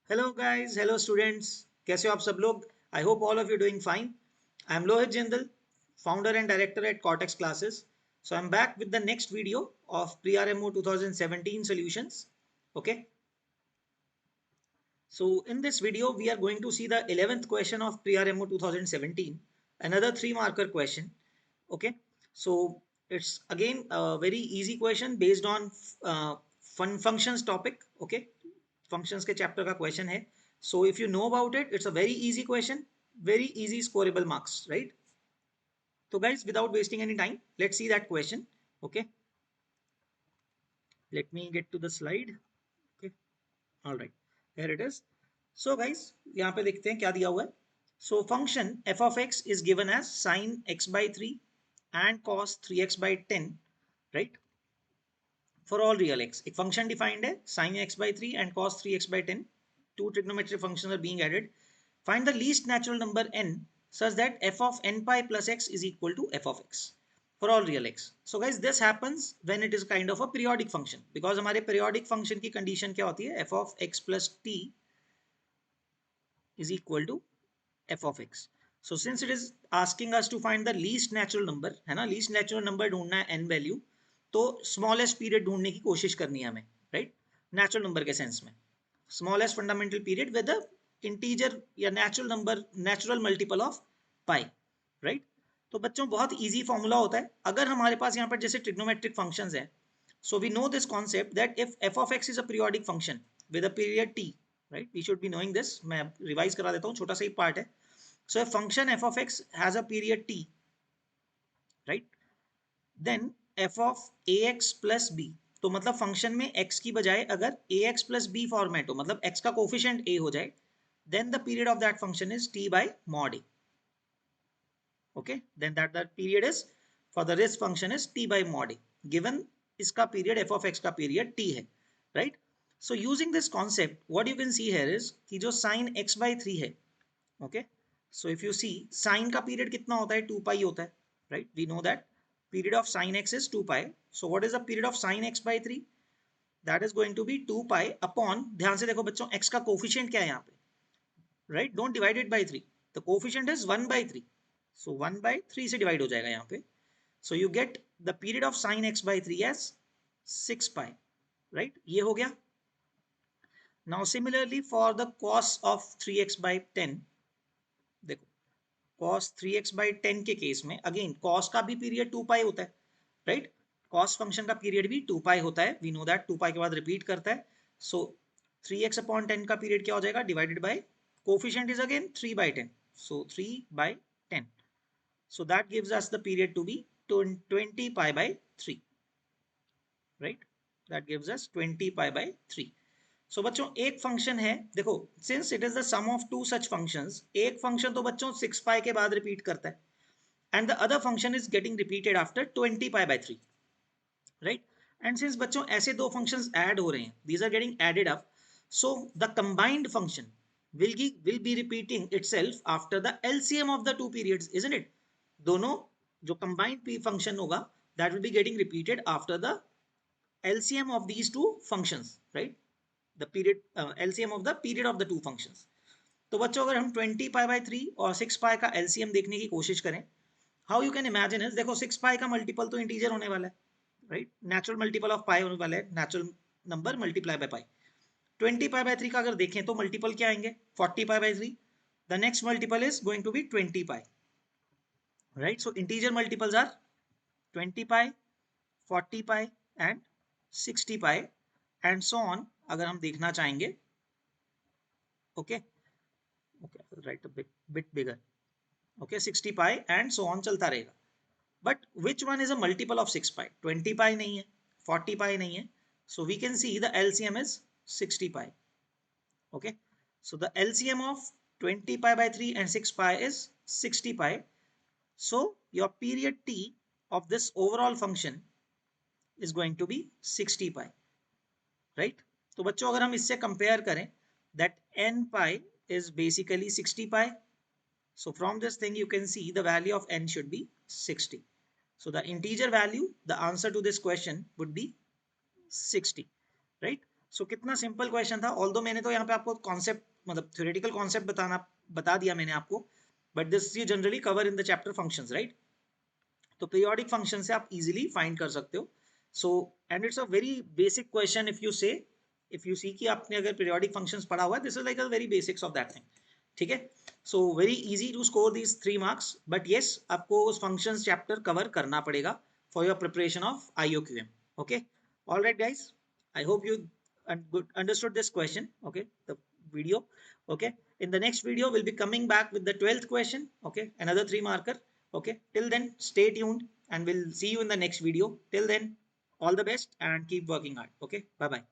Hello guys, hello students. कैसे हो आप सब लोग? I hope all of you doing fine. I am Lohit Jindal, founder and director at Cortex Classes. So I'm back with the next video of PRMO 2017 solutions. Okay, so in this video we are going to see the 11th question of PRMO 2017, another 3 marker question. Okay, so it's again a very easy question based on functions topic. Okay, functions के chapter का question है. So if you know about it, it's a very easy question, very easy scoreable marks, right? So guys, without wasting any time, let's see that question. Okay, let me get to the slide. Okay, all right, here it is. So guys, यहाँ पे देखते हैं क्या दिया हुआ है. So function f of x is given as sin x by 3 and cos 3x by 10, right? For all real x, एक function defined है sin x by 3 and cos 3x by 10. Two trigonometric functions are being added. Find the least natural number n such that f of n pi plus x is equal to f of x for all real x. So guys, this happens when it is kind of a periodic function, because हमारे periodic function की condition क्या होती है? f of x plus t is equal to f of x. So since it is asking us to find the least natural number, है ना, least natural number ढूंढना है n value, तो smallest period ढूंढने की कोशिश करनी है हमें, right? Natural number के सेंस में smallest fundamental period with the integer या natural number, natural multiple of pi, right? तो बच्चों बहुत इजी फॉर्मूला होता है अगर हमारे पास यहाँ पर जैसे ट्रिग्नोमेट्रिक फंक्शंस है. So we know this concept that if f of x is a periodic function with a period t, right? We should be knowing this. मैं रिवाइज करा देता हूँ, छोटा सा ही पार्ट है. So if function f of x has a period t, right? Then f of ax plus b, तो मतलब function में x की बजाय अगर ax plus b फॉर्मेट हो, मतलब x का कोफिशिएंट a हो जाए, then the period of that function is t by mod a. Okay, then that period is, for the this function is t by mod a, given इसका period f of x का period t है, right? So using this concept, what you can see here is कि जो sin x by 3 है, okay, so if you see sin का period कितना होता है? 2 pi होता है, right? We know that period of sin x is 2 pi. So what is the period of sin x by 3? That is going to be 2 pi upon, ध्यान से देखो बच्चों, x का कोफिशिएंट क्या है यहाँ पे, right? Don't divide it by 3. The coefficient is 1 by 3. So 1 by 3 से divide हो जाएगा यहाँ पे. So you get the period of sin x by 3 as 6 pi, right? ये हो गया. Now similarly for the cos of 3x by 10, देखो cos 3x by 10 के केस में अगेन cos का भी पीरियड 2 पाई होता है, राइट? cos फंक्शन का पीरियड भी 2 पाई होता है. वी नो दैट 2 पाई के बाद रिपीट करता है. सो 3x अपॉन 10 का पीरियड क्या हो जाएगा? Divided by coefficient is again 3 by 10, so 3 by 10. So that gives us the period to be 20 pi by 3, right? That gives us 20 pi by 3. So बच्चों एक फंक्शन है, देखो since it is the sum of two such functions, एक function तो बच्चों 6 pi के बाद repeat करता है and the other function is getting repeated after 20 pi by 3, right? And since बच्चों ऐसे दो फंक्शंस ऐड हो रहे हैं, these are getting added up, so the combined function will be repeating itself after the LCM of the two periods, isn't it? दोनों जो combined function होगा, that will be getting repeated after the LCM of these two functions, right? The period LCM of the period of the two functions. तो बच्चों अगर हम 20 pi by 3 और 6 पाई का LCM देखने की कोशिश करें, how you can imagine is, देखो 6 पाई का मल्टीपल तो इंटीजर होने वाला है, right? Natural multiple of pi होने वाला है, natural number multiply by pi. 20 pi by 3 का अगर देखें तो मल्टीपल क्या आएंगे? 40 pi by 3. The next multiple is going to be 20 pi, right? So integer multiples are 20 pi, 40 pi and 60 pi and so on. अगर हम देखना चाहेंगे, okay okay, right, bit bigger, okay, 60 pi and so on चलता रहेगा. But which one is a multiple of 6 पाई? 20 पाई नहीं है, 40 पाई नहीं है, so we can see the LCM is 60 pi. Okay, so the LCM of 20 pi by 3 and 6 pi is 60 pi. So your period t of this overall function is going to be 60 pi, right? तो बच्चों अगर हम इससे compare करें, that n pi is basically 60 pi. So from this thing you can see the value of n should be 60. So the integer value, the answer to this question would be 60, right? कितना simple question था, although मैंने तो यहाँ पे आपको concept मतलब theoretical concept बता दिया मैंने आपको, but this you generally cover in the chapter functions, right. तो पीरियोडिक फंक्शन से आप इजीली फाइंड कर सकते हो। So and it's a very basic question if you see कि आपने अगर पीरियोडिक फंक्शंस पढ़ा हुआ है, this is like a very basics of that thing, ठीक है। So very easy to score these 3 marks, but yes आपको उस फंक्शंस चैप्टर कवर करना पड़ेगा for your preparation of IOQM। Okay, alright guys, I hope you understood this question, okay, the video, okay. In the next video we'll be coming back with the 12th question, okay, another 3 marker, okay. Till then stay tuned and we'll see you in the next video. Till then, all the best and keep working hard, okay. Bye bye.